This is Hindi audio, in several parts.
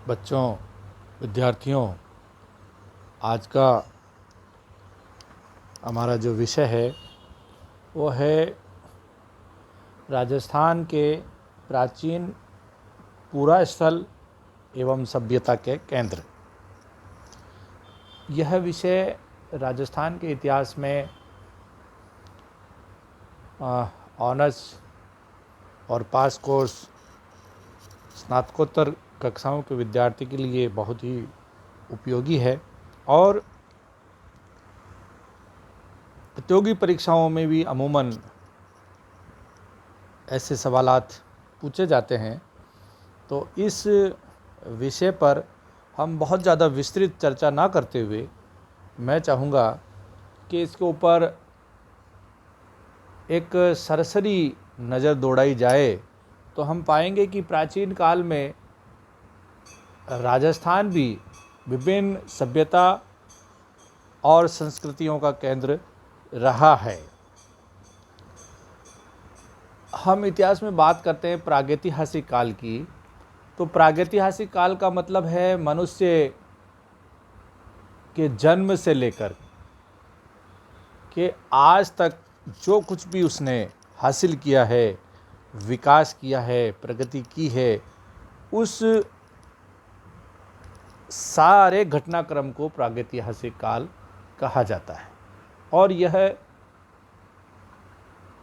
बच्चों, विद्यार्थियों, आज का हमारा जो विषय है वो है राजस्थान के प्राचीन पुरा स्थल एवं सभ्यता के केंद्र। यह विषय राजस्थान के इतिहास में ऑनर्स और पास कोर्स स्नातकोत्तर कक्षाओं के विद्यार्थी के लिए बहुत ही उपयोगी है और प्रतियोगी परीक्षाओं में भी अमूमन ऐसे सवालात पूछे जाते हैं। तो इस विषय पर हम बहुत ज़्यादा विस्तृत चर्चा ना करते हुए मैं चाहूँगा कि इसके ऊपर एक सरसरी नज़र दौड़ाई जाए तो हम पाएंगे कि प्राचीन काल में राजस्थान भी विभिन्न सभ्यता और संस्कृतियों का केंद्र रहा है। हम इतिहास में बात करते हैं प्रागैतिहासिक काल की, तो प्रागैतिहासिक काल का मतलब है मनुष्य के जन्म से लेकर के आज तक जो कुछ भी उसने हासिल किया है, विकास किया है, प्रगति की है, उस सारे घटनाक्रम को प्रागैतिहासिक काल कहा जाता है। और यह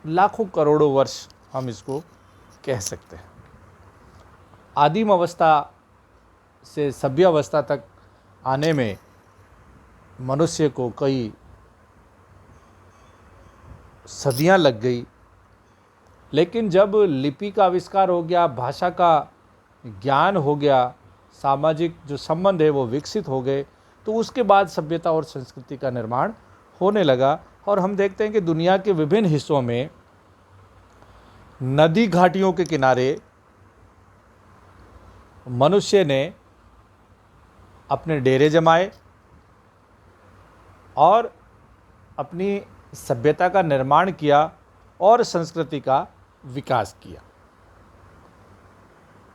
लाखों करोड़ों वर्ष हम इसको कह सकते हैं। आदिम अवस्था से सभ्य अवस्था तक आने में मनुष्य को कई सदियां लग गई, लेकिन जब लिपि का आविष्कार हो गया, भाषा का ज्ञान हो गया, सामाजिक जो संबंध है वो विकसित हो गए, तो उसके बाद सभ्यता और संस्कृति का निर्माण होने लगा। और हम देखते हैं कि दुनिया के विभिन्न हिस्सों में नदी घाटियों के किनारे मनुष्य ने अपने डेरे जमाए और अपनी सभ्यता का निर्माण किया और संस्कृति का विकास किया।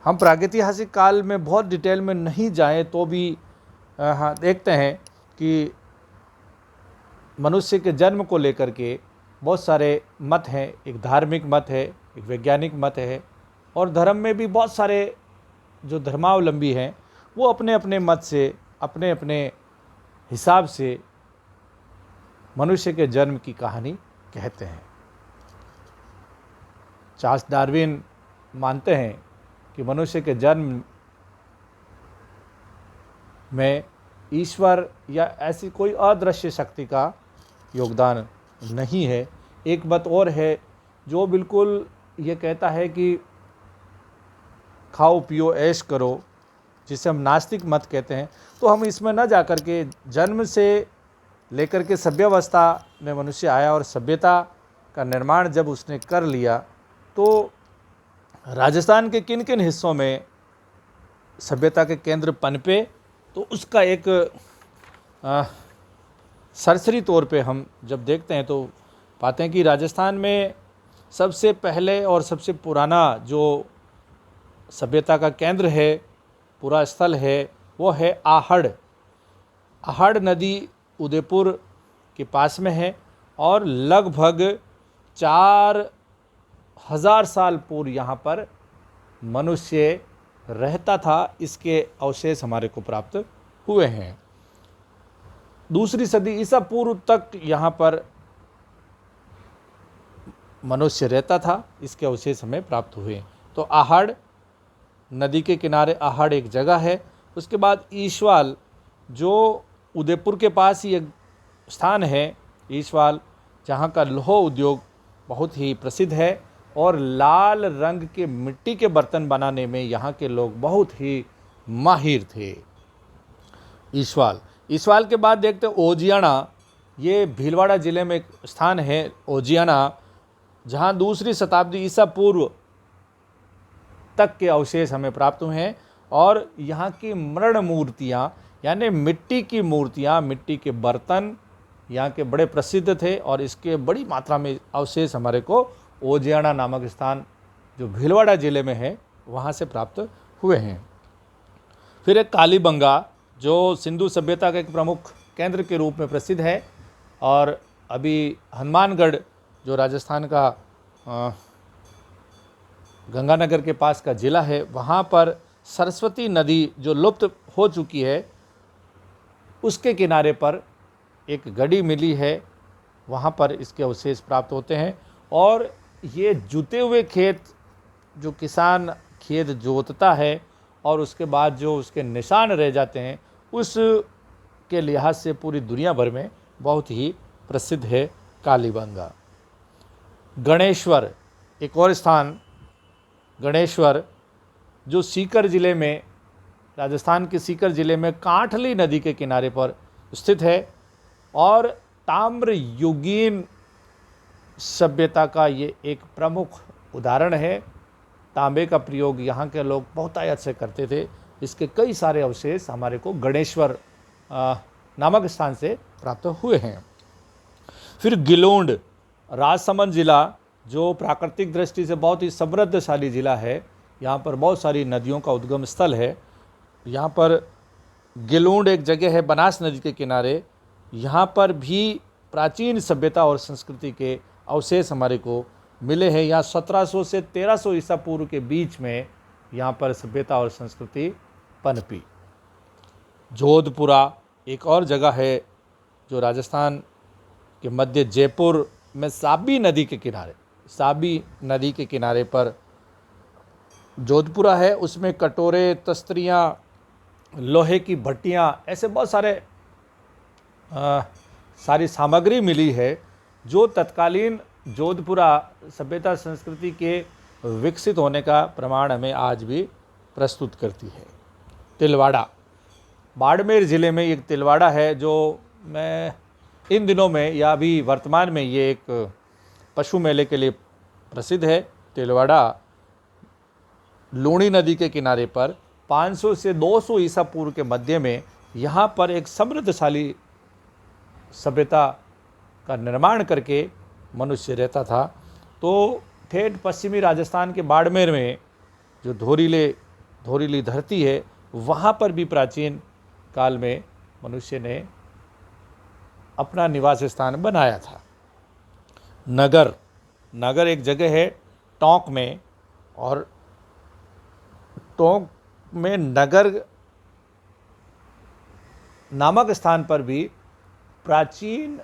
हम प्रागैतिहासिक काल में बहुत डिटेल में नहीं जाएं तो भी देखते हैं कि मनुष्य के जन्म को लेकर के बहुत सारे मत हैं। एक धार्मिक मत है, एक वैज्ञानिक मत है, और धर्म में भी बहुत सारे जो धर्मावलंबी हैं वो अपने अपने मत से, अपने अपने हिसाब से मनुष्य के जन्म की कहानी कहते हैं। चार्ल्स डार्विन मानते हैं कि मनुष्य के जन्म में ईश्वर या ऐसी कोई अदृश्य शक्ति का योगदान नहीं है। एक मत और है जो बिल्कुल ये कहता है कि खाओ पियो ऐश करो, जिसे हम नास्तिक मत कहते हैं। तो हम इसमें न जाकर के जन्म से लेकर के सभ्यावस्था में मनुष्य आया और सभ्यता का निर्माण जब उसने कर लिया, तो राजस्थान के किन किन हिस्सों में सभ्यता के केंद्र पनपे, तो उसका एक सरसरी तौर पे हम जब देखते हैं तो पाते हैं कि राजस्थान में सबसे पहले और सबसे पुराना जो सभ्यता का केंद्र है, पूरा स्थल है, वो है आहड़। आहड़ नदी उदयपुर के पास में है और लगभग 4000 साल पूर्व यहाँ पर मनुष्य रहता था। इसके अवशेष हमारे को प्राप्त हुए हैं। दूसरी सदी ईसा पूर्व तक यहाँ पर मनुष्य रहता था, इसके अवशेष हमें प्राप्त हुए। तो आहड़ नदी के किनारे आहड़ एक जगह है। उसके बाद ईशवाल, जो उदयपुर के पास ही एक स्थान है, ईशवाल, जहाँ का लौह उद्योग बहुत ही प्रसिद्ध है और लाल रंग के मिट्टी के बर्तन बनाने में यहाँ के लोग बहुत ही माहिर थे। ईशवाल के बाद देखते हैं ओजियाना। ये भीलवाड़ा ज़िले में एक स्थान है ओजियाना, जहाँ दूसरी शताब्दी ईसा पूर्व तक के अवशेष हमें प्राप्त हुए हैं। और यहाँ की मृण मूर्तियाँ यानी मिट्टी की मूर्तियाँ, मिट्टी के बर्तन यहाँ के बड़े प्रसिद्ध थे और इसके बड़ी मात्रा में अवशेष हमारे को ओजियाना नामक स्थान जो भीलवाड़ा ज़िले में है वहाँ से प्राप्त हुए हैं। फिर एक कालीबंगा जो सिंधु सभ्यता का एक प्रमुख केंद्र के रूप में प्रसिद्ध है, और अभी हनुमानगढ़ जो राजस्थान का गंगानगर के पास का ज़िला है, वहाँ पर सरस्वती नदी जो लुप्त हो चुकी है उसके किनारे पर एक गढ़ी मिली है, वहाँ पर इसके अवशेष प्राप्त होते हैं। और ये जुते हुए खेत, जो किसान खेत जोतता है और उसके बाद जो उसके निशान रह जाते हैं, उस के लिहाज से पूरी दुनिया भर में बहुत ही प्रसिद्ध है कालीबंगा। गणेश्वर एक और स्थान, गणेश्वर जो सीकर ज़िले में, राजस्थान के सीकर ज़िले में कांठली नदी के किनारे पर स्थित है, और ताम्र युगीन सभ्यता का ये एक प्रमुख उदाहरण है। तांबे का प्रयोग यहाँ के लोग बहुतायत से करते थे। इसके कई सारे अवशेष हमारे को गणेश्वर नामक स्थान से प्राप्त हुए हैं। फिर गिलोंड राजसमंद ज़िला जो प्राकृतिक दृष्टि से बहुत ही समृद्धशाली ज़िला है, यहाँ पर बहुत सारी नदियों का उद्गम स्थल है। यहाँ पर गिलोंड एक जगह है बनास नदी के किनारे, यहाँ पर भी प्राचीन सभ्यता और संस्कृति के अवशेष हमारे को मिले हैं। यहाँ 1700 से 1300 ईसा पूर्व के बीच में यहाँ पर सभ्यता और संस्कृति पनपी। जोधपुरा एक और जगह है जो राजस्थान के मध्य जयपुर में साबी नदी के किनारे पर जोधपुरा है। उसमें कटोरे, तस्तरियाँ, लोहे की भट्टियाँ, ऐसे बहुत सारी सामग्री मिली है जो तत्कालीन जोधपुरा सभ्यता संस्कृति के विकसित होने का प्रमाण हमें आज भी प्रस्तुत करती है। तिलवाड़ा बाड़मेर ज़िले में एक तिलवाड़ा है जो मैं इन दिनों में या अभी वर्तमान में ये एक पशु मेले के लिए प्रसिद्ध है। तिलवाड़ा लूणी नदी के किनारे पर 500 से 200 ईसा पूर्व के मध्य में यहाँ पर एक समृद्धशाली सभ्यता का निर्माण करके मनुष्य रहता था। तो ठेठ पश्चिमी राजस्थान के बाड़मेर में जो धोरीली धरती है, वहाँ पर भी प्राचीन काल में मनुष्य ने अपना निवास स्थान बनाया था। नगर एक जगह है टोंक में, और टोंक में नगर नामक स्थान पर भी प्राचीन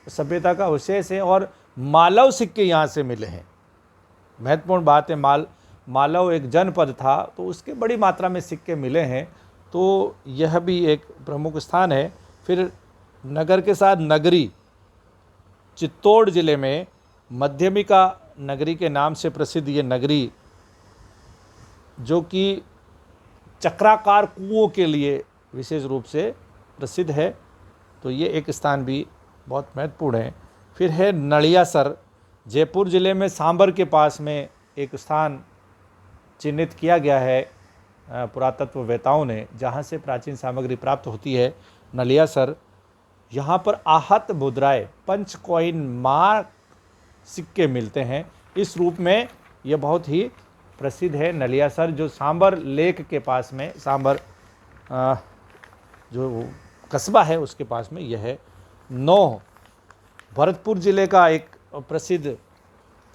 सभ्यता का अवशेष है, और मालव सिक्के यहाँ से मिले हैं। महत्वपूर्ण बात है, मालव एक जनपद था, तो उसके बड़ी मात्रा में सिक्के मिले हैं, तो यह भी एक प्रमुख स्थान है। फिर नगर के साथ नगरी, चित्तौड़ जिले में मध्यमिका नगरी के नाम से प्रसिद्ध ये नगरी, जो कि चक्राकार कुओं के लिए विशेष रूप से प्रसिद्ध है, तो ये एक स्थान भी बहुत महत्वपूर्ण है। फिर है नलियासर, जयपुर ज़िले में सांबर के पास में एक स्थान चिन्हित किया गया है पुरातत्ववेताओं ने, जहाँ से प्राचीन सामग्री प्राप्त होती है। नलियासर, यहाँ पर आहत मुद्राएं, पंच कॉइन मार्क सिक्के मिलते हैं। इस रूप में यह बहुत ही प्रसिद्ध है नलियासर, जो सांबर लेक के पास में, सांबर जो कस्बा है उसके पास में यह है। नौह भरतपुर ज़िले का एक प्रसिद्ध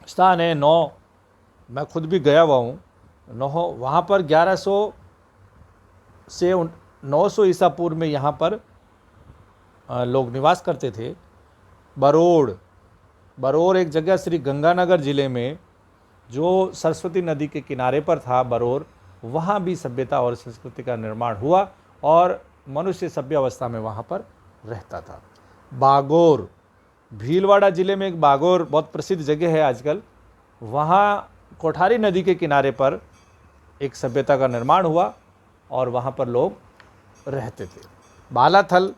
स्थान है। नौह मैं खुद भी गया हुआ हूँ। नौह, वहाँ पर 1100 से 900 ईसा पूर्व में यहाँ पर लोग निवास करते थे। बरोड़ एक जगह श्री गंगानगर ज़िले में जो सरस्वती नदी के किनारे पर था बरोड़, वहाँ भी सभ्यता और संस्कृति का निर्माण हुआ और मनुष्य सभ्य अवस्था में वहाँ पर रहता था। बागोर, भीलवाड़ा ज़िले में एक बागोर बहुत प्रसिद्ध जगह है आजकल। वहाँ कोठारी नदी के किनारे पर एक सभ्यता का निर्माण हुआ और वहाँ पर लोग रहते थे। बालाथल,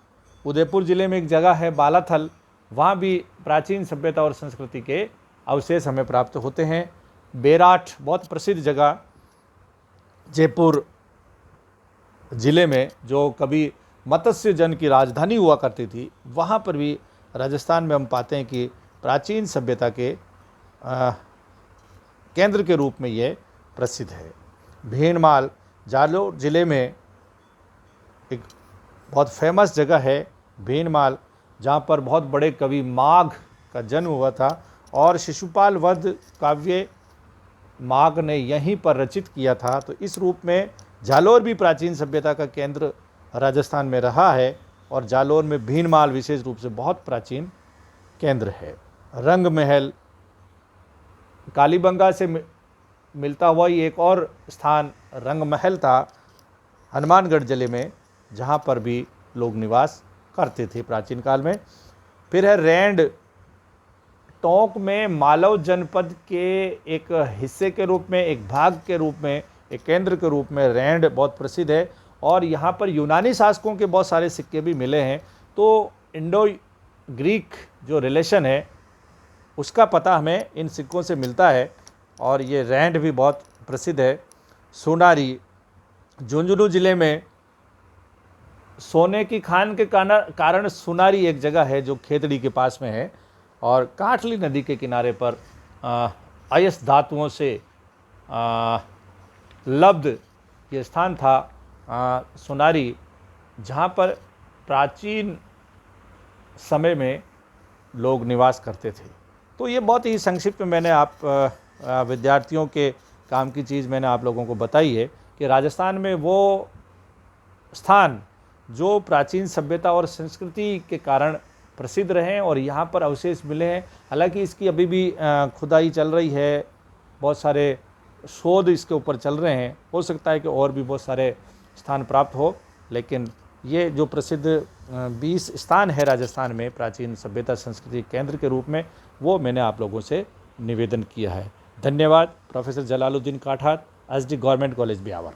उदयपुर ज़िले में एक जगह है बालाथल, वहाँ भी प्राचीन सभ्यता और संस्कृति के अवशेष हमें प्राप्त होते हैं। बेराठ बहुत प्रसिद्ध जगह जयपुर ज़िले में, जो कभी मत्स्य जन की राजधानी हुआ करती थी, वहाँ पर भी राजस्थान में हम पाते हैं कि प्राचीन सभ्यता के केंद्र के रूप में ये प्रसिद्ध है। भीनमाल जालोर ज़िले में एक बहुत फेमस जगह है भीनमाल, जहाँ पर बहुत बड़े कवि माघ का जन्म हुआ था और शिशुपाल वध काव्य माघ ने यहीं पर रचित किया था। तो इस रूप में जालोर भी प्राचीन सभ्यता का केंद्र राजस्थान में रहा है और जालोर में भीनमाल विशेष रूप से बहुत प्राचीन केंद्र है। रंग महल, कालीबंगा से मिलता हुआ ही एक और स्थान रंग महल था हनुमानगढ़ जिले में, जहाँ पर भी लोग निवास करते थे प्राचीन काल में। फिर है रैंड, टोंक में मालव जनपद के एक हिस्से के रूप में, एक भाग के रूप में, एक केंद्र के रूप में रैंड बहुत प्रसिद्ध है और यहाँ पर यूनानी शासकों के बहुत सारे सिक्के भी मिले हैं। तो इंडो ग्रीक जो रिलेशन है उसका पता हमें इन सिक्कों से मिलता है और ये रैंड भी बहुत प्रसिद्ध है। सोनारी, झुंझुनू जिले में सोने की खान के कारण सोनारी एक जगह है जो खेतड़ी के पास में है और काठली नदी के किनारे पर अयस्क धातुओं से लब्ध ये स्थान था सोनारी, जहाँ पर प्राचीन समय में लोग निवास करते थे। तो ये बहुत ही संक्षिप्त में मैंने आप विद्यार्थियों के काम की चीज़ मैंने आप लोगों को बताई है कि राजस्थान में वो स्थान जो प्राचीन सभ्यता और संस्कृति के कारण प्रसिद्ध रहे और यहाँ पर अवशेष मिले हैं। हालांकि इसकी अभी भी खुदाई चल रही है, बहुत सारे शोध इसके ऊपर चल रहे हैं, हो सकता है कि और भी बहुत सारे स्थान प्राप्त हो, लेकिन ये जो प्रसिद्ध 20 स्थान है राजस्थान में प्राचीन सभ्यता संस्कृति केंद्र के रूप में, वो मैंने आप लोगों से निवेदन किया है। धन्यवाद। Professor Jalaluddin Kathat, SD government college Beawar.